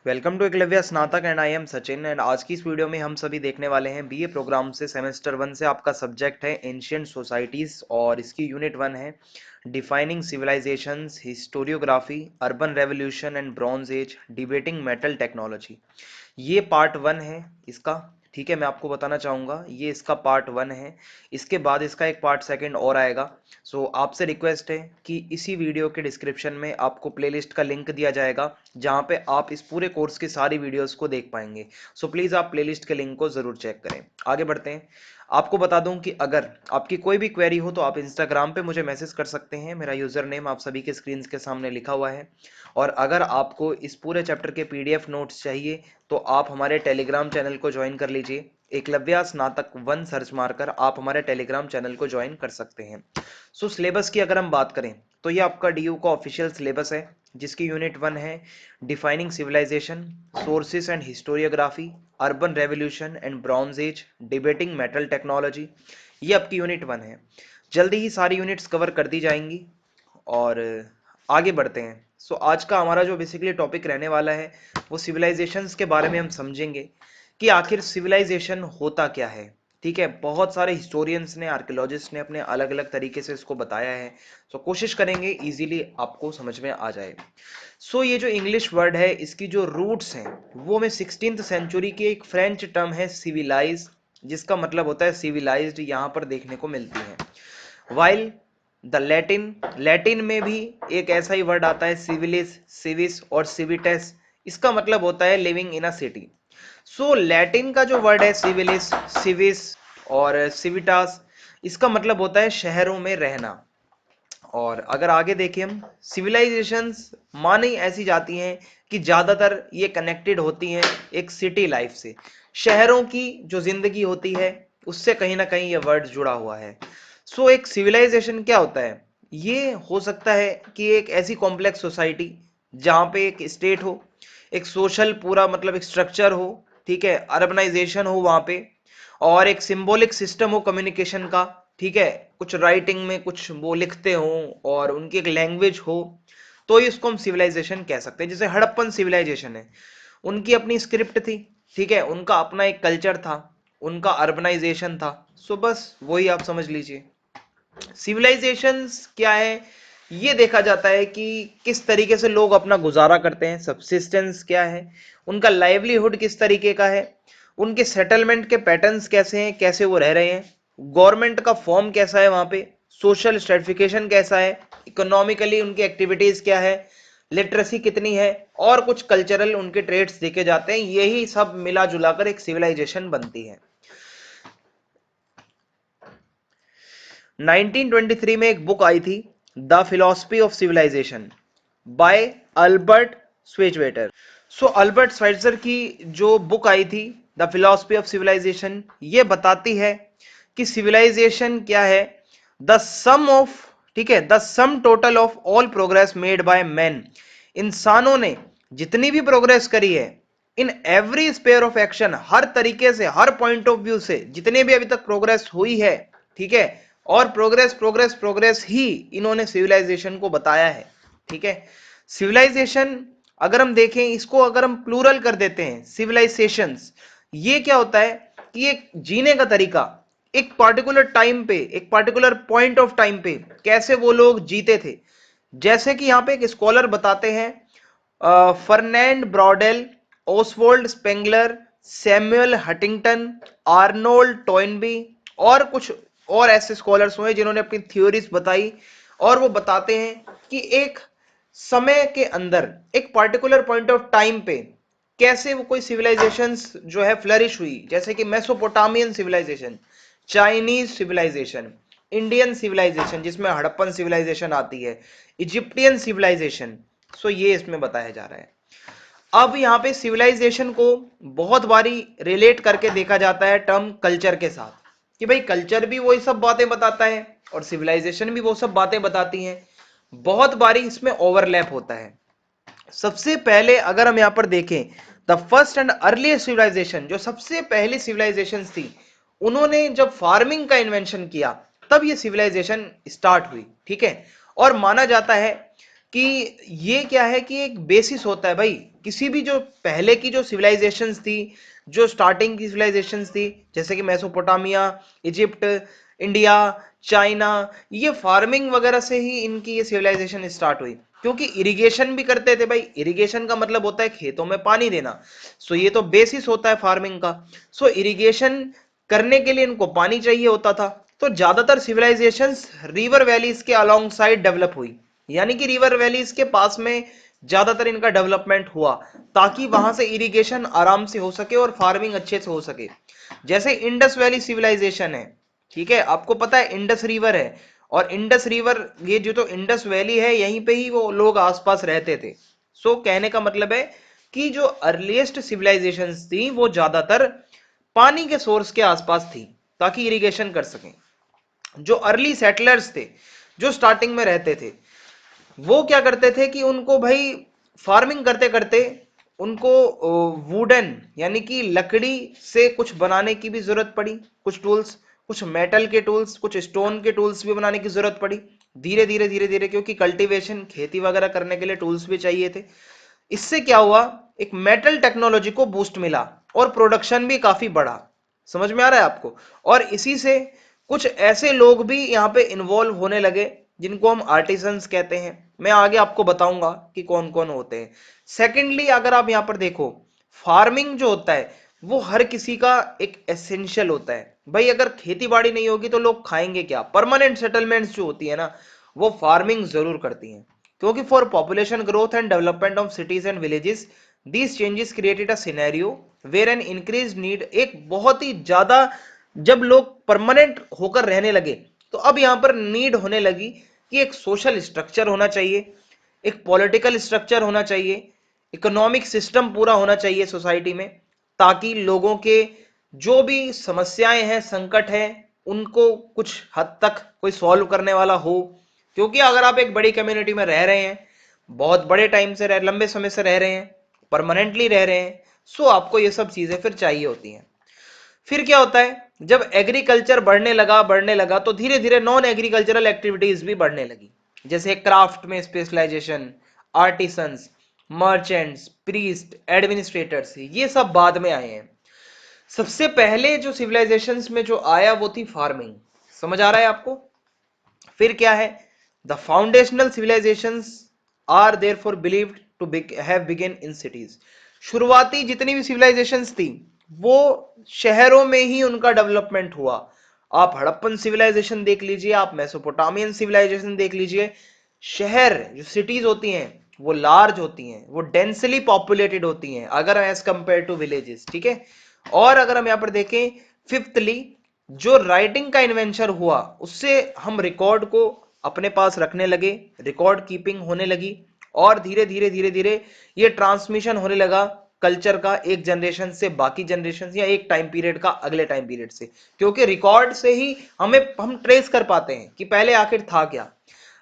Welcome to Eklavya स्नातक and I am Sachin and आज की इस वीडियो में हम सभी देखने वाले हैं बीए प्रोग्राम से सेमेस्टर 1 से आपका सब्जेक्ट है एंशियंट सोसाइटीज और इसकी यूनिट 1 है defining civilisations historiography urban revolution and bronze age debating metal technology. ये पार्ट 1 है इसका। ठीक है, मैं आपको बताना चाहूँगा ये इसका पार्ट 1 है। इसके बाद इसका एक पार्ट 2 और आएगा। सो आपसे रिक्वेस्ट है कि इसी वीडियो के डिस्क्रिप्शन में आपको प्लेलिस्ट का लिंक दिया जाएगा जहाँ पे आप इस पूरे कोर्स की सारी वीडियोस को देख पाएंगे। सो प्लीज़ आप प्लेलिस्ट के लिंक को ज़रूर चेक करें। आगे बढ़ते हैं। आपको बता दूं कि अगर आपकी कोई भी क्वेरी हो तो आप इंस्टाग्राम पे मुझे मैसेज कर सकते हैं। मेरा यूज़र नेम आप सभी के स्क्रीन के सामने लिखा हुआ है। और अगर आपको इस पूरे चैप्टर के पीडीएफ नोट्स चाहिए तो आप हमारे टेलीग्राम चैनल को ज्वाइन कर लीजिए। एकलव्य स्नातक 1 सर्च मारकर आप हमारे टेलीग्राम चैनल को ज्वाइन कर सकते हैं। सो सिलेबस की अगर हम बात करें तो ये आपका डीयू का ऑफिशियल सिलेबस है जिसकी यूनिट 1 है defining civilisation, sources and historiography, urban revolution and bronze age, debating metal technology. ये आपकी यूनिट 1 है। जल्दी ही सारी यूनिट्स कवर कर दी जाएंगी और आगे बढ़ते हैं। सो आज का हमारा जो बेसिकली टॉपिक रहने वाला है वो सिविलाइजेशंस के बारे में हम समझेंगे कि आखिर सिविलाइजेशन होता क्या है। ठीक है, बहुत सारे हिस्टोरियंस ने, आर्कियोलॉजिस्ट ने अपने अलग अलग तरीके से इसको बताया है। सो कोशिश करेंगे इजीली आपको समझ में आ जाए। सो ये जो इंग्लिश वर्ड है इसकी जो रूट्स हैं वो में 16th सेंचुरी की एक फ्रेंच टर्म है सिविलाइज, जिसका मतलब होता है सिविलाइज्ड, यहाँ पर देखने को मिलती है। वाइल द लैटिन, लैटिन में भी एक ऐसा ही वर्ड आता है सिविलिस, सिविस और सिविटेस। इसका मतलब होता है living in a city. So Latin का जो वर्ड है सिविलिस, सिविस और सिविटास, इसका मतलब होता है शहरों में रहना। और अगर आगे देखें हम, सिविलाइजेशंस मानी ऐसी जाती हैं कि ज़्यादातर ये कनेक्टेड होती हैं एक सिटी लाइफ से। शहरों की जो जिंदगी होती है उससे कहीं ना कहीं ये वर्ड जुड़ा हुआ है। सो एक सिविलाइजेशन क्या होता है? ये हो सकता है कि एक ऐसी कॉम्प्लेक्स सोसाइटी जहाँ पे एक स्टेट हो, एक सोशल पूरा मतलब एक स्ट्रक्चर हो, ठीक है, अर्बनाइजेशन हो वहाँ पे, और एक सिंबॉलिक सिस्टम हो कम्युनिकेशन का। ठीक है, कुछ राइटिंग में कुछ वो लिखते हो और उनकी एक लैंग्वेज हो, तो इसको हम सिविलाइजेशन कह सकते हैं। जैसे हड़प्पन सिविलाइजेशन है, उनकी अपनी स्क्रिप्ट थी, ठीक है, उनका अपना एक कल्चर था, उनका अर्बनाइजेशन था। सो बस वही आप समझ लीजिए। सिविलाइजेशंस क्या है, ये देखा जाता है कि किस तरीके से लोग अपना गुजारा करते हैं, सब्सिस्टेंस क्या है, उनका लाइवलीहुड किस तरीके का है, उनके सेटलमेंट के पैटर्न्स कैसे हैं, कैसे वो रह रहे हैं, गवर्नमेंट का फॉर्म कैसा है वहां पे, सोशल स्ट्रेटिफिकेशन कैसा है, इकोनॉमिकली उनकी एक्टिविटीज क्या है, लिटरेसी कितनी है, और कुछ कल्चरल उनके ट्रेड्स देखे जाते हैं। यही सब मिला जुलाकर एक सिविलाइजेशन बनती है। 1923 में एक बुक आई थी, the philosophy of civilisation by Albert Schweitzer. So Albert स्वेजर की जो बुक आई थी द फिलोसफी ऑफ सिविलाइजेशन, ये बताती है कि सिविलाइजेशन क्या है। द सम ऑफ, ठीक है, the sum total of all progress made by man. इंसानों ने जितनी भी प्रोग्रेस करी है in every sphere of action, हर तरीके से, हर पॉइंट ऑफ व्यू से जितने भी अभी तक प्रोग्रेस हुई है, ठीक है, और प्रोग्रेस प्रोग्रेस प्रोग्रेस ही इन्होंने सिविलाइजेशन को बताया है। ठीक है, सिविलाइजेशन अगर हम देखें इसको, अगर हम प्लूरल कर देते हैं सिविलाइजेशंस, ये क्या होता है कि एक जीने का तरीका, एक पार्टिकुलर टाइम पे, एक पार्टिकुलर पॉइंट ऑफ टाइम पे कैसे वो लोग जीते थे। जैसे कि यहां पे एक स्कॉलर बताते हैं, फर्नैंड ब्रॉडेल, ओसवोल्ड Spengler, Samuel Huntington, Arnold Toynbee और कुछ और ऐसे स्कॉलर्स हुए जिन्होंने अपनी थ्योरीज बताई। और वो बताते हैं कि एक समय के अंदर, एक पार्टिकुलर पॉइंट ऑफ टाइम पे कैसे वो कोई सिविलाइजेशंस जो है फ्लरिश हुई। जैसे कि Mesopotamian civilisation, Chinese civilisation, Indian civilisation जिसमें हड़प्पन सिविलाइजेशन आती है, इजिप्टियन सिविलाइजेशन। सो ये इसमें बताया जा रहा है। अब यहाँ पे सिविलाइजेशन को बहुत बारी रिलेट करके देखा जाता है टर्म कल्चर के साथ, कि भाई कल्चर भी वही सब बातें बताता है और सिविलाइजेशन भी वो सब बातें बताती हैं। बहुत बारी इसमें ओवरलैप होता है। सबसे पहले अगर हम यहाँ पर देखें, the first and earliest civilisation, जो सबसे पहली सिविलाइजेशन थी, उन्होंने जब फार्मिंग का इन्वेंशन किया तब ये सिविलाइजेशन स्टार्ट हुई। ठीक है, और माना जाता है कि ये क्या है कि एक बेसिस होता है भाई, किसी भी जो पहले की जो सिविलाइजेशंस थी, जो स्टार्टिंग की सिविलाइजेशंस थी, जैसे कि मेसोपोटामिया, इजिप्ट, इंडिया, चाइना, ये फार्मिंग वगैरह से ही इनकी ये सिविलाइजेशन स्टार्ट हुई, क्योंकि इरिगेशन भी करते थे भाई। इरिगेशन का मतलब होता है खेतों में पानी देना, सो ये तो बेसिस होता है फार्मिंग का। सो इरिगेशन करने के लिए इनको पानी चाहिए होता था, तो ज्यादातर सिविलाइजेशंस रिवर वैलीज के अलोंग साइड डेवलप हुई, यानी कि रिवर वैलीज के पास में ज्यादातर इनका डेवलपमेंट हुआ, ताकि वहां से इरिगेशन आराम से हो सके और फार्मिंग अच्छे से हो सके। जैसे इंडस वैली सिविलाइजेशन है, ठीक है, आपको पता है इंडस रिवर है, और इंडस रिवर, ये जो तो इंडस वैली है, यहीं पे ही वो लोग आसपास रहते थे। सो कहने का मतलब है कि जो अर्लीस्ट सिविलाइजेशंस थी वो ज्यादातर पानी के सोर्स के आसपास थी, ताकि इरिगेशन कर सकें। जो अर्ली सेटलर्स थे, जो स्टार्टिंग में रहते थे, वो क्या करते थे कि उनको भाई फार्मिंग करते करते उनको वुडन यानी कि लकड़ी से कुछ बनाने की भी जरूरत पड़ी, कुछ टूल्स, कुछ मेटल के टूल्स, कुछ स्टोन के टूल्स भी बनाने की जरूरत पड़ी। धीरे धीरे धीरे धीरे, क्योंकि कल्टीवेशन खेती वगैरह करने के लिए टूल्स भी चाहिए थे। इससे क्या हुआ, एक मेटल टेक्नोलॉजी को बूस्ट मिला और प्रोडक्शन भी काफी बढ़ा। समझ में आ रहा है आपको? और इसी से कुछ ऐसे लोग भी यहाँ पे इन्वॉल्व होने लगे जिनको हम आर्टिसंस कहते हैं। मैं आगे आपको बताऊंगा कि कौन कौन होते हैं। सेकेंडली, अगर आप यहाँ पर देखो, फार्मिंग जो होता है वो हर किसी का एक एसेंशियल होता है भाई। अगर खेती बाड़ी नहीं होगी तो लोग खाएंगे क्या? परमानेंट सेटलमेंट्स जो होती है ना, वो फार्मिंग जरूर करती हैं, क्योंकि for population growth and development of cities and villages these changes created a scenario where an increase need. एक बहुत ही ज्यादा, जब लोग परमानेंट होकर रहने लगे तो अब यहां पर नीड होने लगी कि एक सोशल स्ट्रक्चर होना चाहिए, एक पॉलिटिकल स्ट्रक्चर होना चाहिए, इकोनॉमिक सिस्टम पूरा होना चाहिए सोसाइटी में, ताकि लोगों के जो भी समस्याएं हैं, संकट है, उनको कुछ हद तक कोई सॉल्व करने वाला हो। क्योंकि अगर आप एक बड़ी कम्युनिटी में रह रहे हैं, बहुत बड़े टाइम से लंबे समय से रह रहे हैं, परमानेंटली रह रहे हैं, सो आपको ये सब चीजें फिर चाहिए होती हैं। फिर क्या होता है, जब एग्रीकल्चर बढ़ने लगा तो धीरे धीरे नॉन एग्रीकल्चरल एक्टिविटीज भी बढ़ने लगी, जैसे क्राफ्ट में specialisation, artisans, merchants, priest, administrators, ये सब बाद में आए हैं। सबसे पहले जो सिविलाइजेशंस में जो आया वो थी फार्मिंग। समझ आ रहा है आपको? फिर क्या है, the foundational civilisations are therefore believed to have begin in cities. शुरुआती जितनी भी सिविलाइजेशंस थी वो शहरों में ही उनका डेवलपमेंट हुआ। आप हड़प्पन सिविलाइजेशन देख लीजिए, आप मेसोपोटामियन सिविलाइजेशन देख लीजिए, शहर जो सिटीज होती हैं वो लार्ज होती हैं, वो डेंसली पॉपुलेटेड होती हैं अगर एज कंपेयर टू विलेजेस, ठीक है। और अगर हम यहां पर देखें, फिफ्थली, जो राइटिंग का इन्वेंशन हुआ उससे हम रिकॉर्ड को अपने पास रखने लगे, रिकॉर्ड कीपिंग होने लगी, और धीरे धीरे धीरे धीरे ये ट्रांसमिशन होने लगा कल्चर का, एक जनरेशन से बाकी जनरेशन, या एक टाइम पीरियड का अगले टाइम पीरियड से, क्योंकि रिकॉर्ड से ही हम ट्रेस कर पाते हैं कि पहले आखिर था क्या।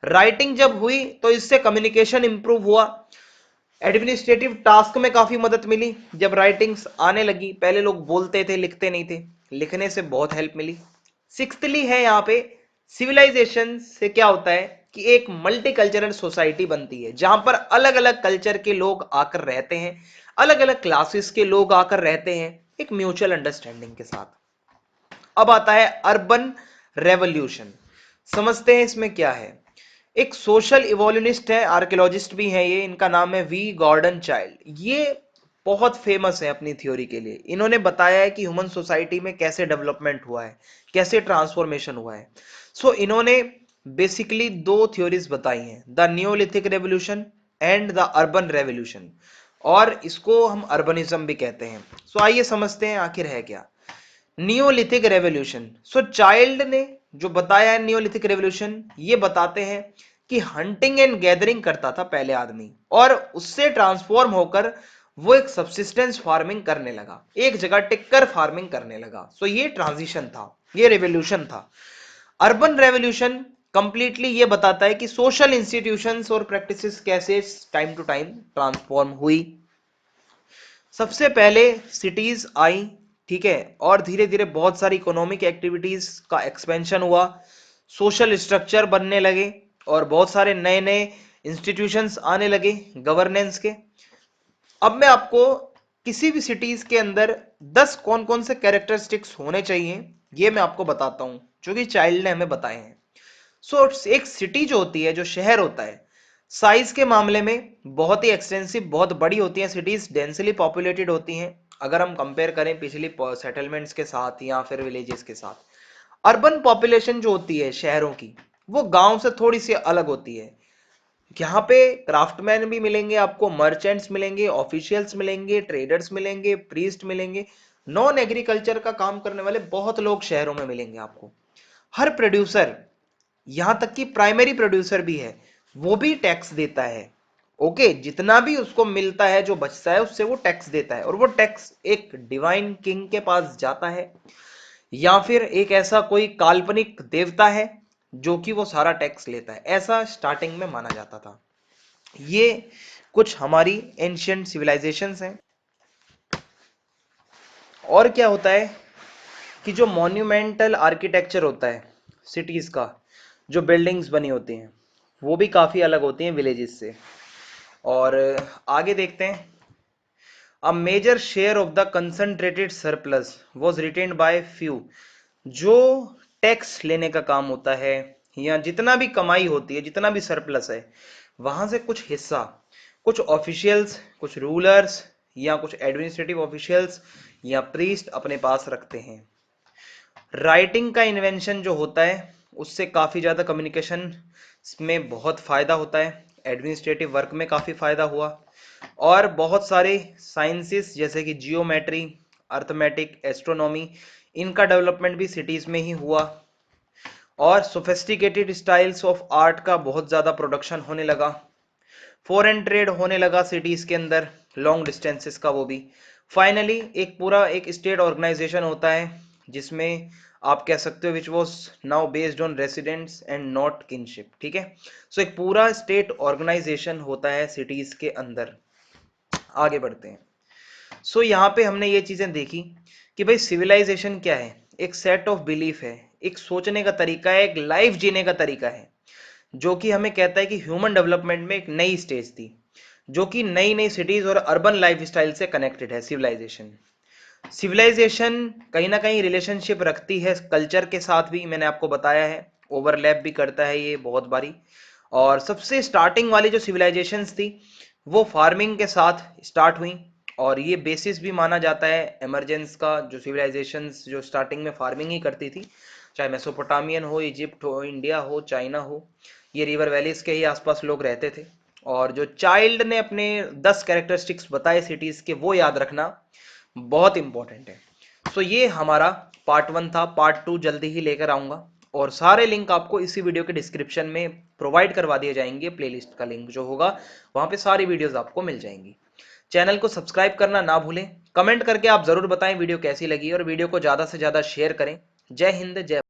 राइटिंग जब हुई तो इससे कम्युनिकेशन इंप्रूव हुआ, एडमिनिस्ट्रेटिव टास्क में काफी मदद मिली जब राइटिंग्स आने लगी। पहले लोग बोलते थे, लिखते नहीं थे, लिखने से बहुत हेल्प मिली। सिक्सथली है यहाँ पे, सिविलाइजेशन से क्या होता है कि एक मल्टीकल्चरल सोसाइटी बनती है, जहां पर अलग अलग कल्चर के लोग आकर रहते हैं, अलग अलग क्लासेस के लोग आकर रहते हैं, एक म्यूचुअल अंडरस्टैंडिंग के साथ। अब आता है अर्बन रेवोल्यूशन। समझते हैं इसमें क्या है। एक सोशल इवोल्यूनिस्ट है, आर्कियोलॉजिस्ट भी है ये, इनका नाम है वी गॉर्डन चाइल्ड। ये बहुत फेमस है अपनी थ्योरी के लिए। इन्होंने बताया है कि ह्यूमन सोसाइटी में कैसे डेवलपमेंट हुआ है, कैसे ट्रांसफॉर्मेशन हुआ है। सो इन्होंने बेसिकली दो थ्योरीज बताई हैं, the Neolithic revolution and the urban revolution, और इसको हम अर्बनिज्म भी कहते हैं। सो आइए समझते हैं आखिर है क्या नियोलिथिक रेवोल्यूशन। सो चाइल्ड ने जो बताया है नियोलिथिक रेवोल्यूशन, ये बताते हैं कि हंटिंग एंड गैदरिंग करता था पहले आदमी, और उससे ट्रांसफॉर्म होकर वो एक सबसिस्टेंस फार्मिंग करने लगा, एक जगह टिककर फार्मिंग करने लगा। सो ये ट्रांजिशन था, ये रेवोल्यूशन था। अर्बन रेवोल्यूशन कंप्लीटली ये बताता है कि सोशल इंस्टीट्यूशंस और प्रैक्टिसेस कैसे टाइम टू टाइम ट्रांसफॉर्म हुई। सबसे पहले सिटीज आई, ठीक है, और धीरे धीरे बहुत सारी इकोनॉमिक एक्टिविटीज का एक्सपेंशन हुआ, सोशल स्ट्रक्चर बनने लगे, और बहुत सारे नए नए इंस्टीट्यूशंस आने लगे गवर्नेंस के। अब मैं आपको किसी भी सिटीज के अंदर 10 कौन कौन से कैरेक्टरिस्टिक्स होने चाहिए ये मैं आपको बताता हूं, जो कि चाइल्ड ने हमें बताए हैं। सो एक सिटी जो होती है, जो शहर होता है, साइज के मामले में बहुत ही एक्सटेंसिव, बहुत बड़ी होती है सिटीज, डेंसली पॉपुलेटेड होती हैं अगर हम कंपेयर करें पिछली सेटलमेंट्स के साथ या फिर विलेजेस के साथ। अर्बन पॉपुलेशन जो होती है शहरों की, वो गांव से थोड़ी सी अलग होती है। यहाँ पे क्राफ्टमैन भी मिलेंगे आपको, मर्चेंट्स मिलेंगे, ऑफिशियल्स मिलेंगे, ट्रेडर्स मिलेंगे, प्रीस्ट मिलेंगे, नॉन एग्रीकल्चर का काम करने वाले बहुत लोग शहरों में मिलेंगे आपको। हर प्रोड्यूसर, यहां तक कि प्राइमरी प्रोड्यूसर भी है, वो भी टैक्स देता है। ओके, जितना भी उसको मिलता है, जो बचता है, उससे वो टैक्स देता है, और वो टैक्स एक डिवाइन किंग के पास जाता है, या फिर एक ऐसा कोई काल्पनिक देवता है जो कि वो सारा टैक्स लेता है। ऐसा स्टार्टिंग में माना जाता था। ये कुछ हमारी एंशियंट सिविलाइजेशंस हैं। और क्या होता है कि जो मॉन्यूमेंटल आर्किटेक्चर होता है सिटीज का, जो बिल्डिंग्स बनी होती हैं, वो भी काफी अलग होती हैं विलेजेस से। और आगे देखते हैं। A major share of the concentrated surplus was retained by few. जो टैक्स लेने का काम होता है, या जितना भी कमाई होती है, जितना भी सरप्लस है, वहां से कुछ हिस्सा कुछ ऑफिशियल्स, कुछ रूलर्स, या कुछ एडमिनिस्ट्रेटिव ऑफिशियल्स या प्रीस्ट अपने पास रखते हैं। राइटिंग का इन्वेंशन जो होता है, उससे काफ़ी ज़्यादा कम्युनिकेशन में बहुत फ़ायदा होता है, एडमिनिस्ट्रेटिव वर्क में काफ़ी फ़ायदा हुआ, और बहुत सारे साइंसेस जैसे कि जियोमेट्री, अर्थमेटिक, एस्ट्रोनॉमी, इनका डेवलपमेंट भी सिटीज़ में ही हुआ। और सोफिस्टिकेटेड स्टाइल्स ऑफ आर्ट का बहुत ज़्यादा प्रोडक्शन होने लगा। फॉरेन ट्रेड होने लगा सिटीज के अंदर, लॉन्ग डिस्टेंसेस का वो भी। फाइनली एक पूरा एक स्टेट ऑर्गेनाइजेशन होता है, जिसमें आप कह सकते हो which was now based on residents and not kinship. ठीक है, सो एक पूरा स्टेट ऑर्गेनाइजेशन होता है सिटीज के अंदर। आगे बढ़ते हैं। सो यहाँ पे हमने ये चीजें देखी कि भाई सिविलाइजेशन क्या है। एक सेट ऑफ बिलीफ है, एक सोचने का तरीका है, एक लाइफ जीने का तरीका है, जो कि हमें कहता है कि ह्यूमन डेवलपमेंट में एक नई स्टेज थी, जो कि नई नई सिटीज और अर्बन लाइफस्टाइल से कनेक्टेड है। सिविलाइजेशन सिविलाइजेशन कहीं ना कहीं रिलेशनशिप रखती है कल्चर के साथ भी, मैंने आपको बताया है, ओवरलैप भी करता है ये बहुत बारी। और सबसे स्टार्टिंग वाली जो सिविलाइजेशंस थी, वो फार्मिंग के साथ स्टार्ट हुई, और ये बेसिस भी माना जाता है एमरजेंस का। जो सिविलाइजेशंस जो स्टार्टिंग में फार्मिंग ही करती थी, चाहे मेसोपोटामियन हो, इजिप्ट हो, इंडिया हो, चाइना हो, ये रिवर वैलीज के ही आसपास लोग रहते थे। और जो चाइल्ड ने अपने 10 कैरेक्टरिस्टिक्स बताए सिटीज के, वो याद रखना बहुत इंपॉर्टेंट है। सो ये हमारा पार्ट 1 था। पार्ट 2 जल्दी ही लेकर आऊंगा, और सारे लिंक आपको इसी वीडियो के डिस्क्रिप्शन में प्रोवाइड करवा दिए जाएंगे। प्लेलिस्ट का लिंक जो होगा, वहां पे सारी वीडियोस आपको मिल जाएंगी। चैनल को सब्सक्राइब करना ना भूलें। कमेंट करके आप जरूर बताएं वीडियो कैसी लगी, और वीडियो को ज्यादा से ज्यादा शेयर करें। जय हिंद, जय